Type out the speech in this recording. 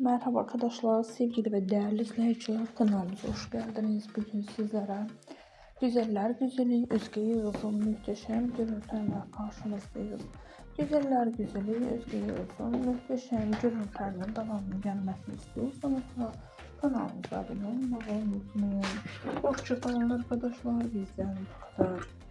Merhaba arkadaşlar, sevgili ve değerli izleyiciler, kanalımıza hoş geldiniz. Bugün sizlere Güzeller Güzeli Özge Yağız'ın muhteşem görüntülerine karşınızdayız. Güzeller Güzeli Özge Yağız'ın muhteşem görüntülerinin devamlı gelmesini istiyorsanız da kanalımıza abone olmayı unutmayın. Hoşçakalın arkadaşlar, bizden bu kadar.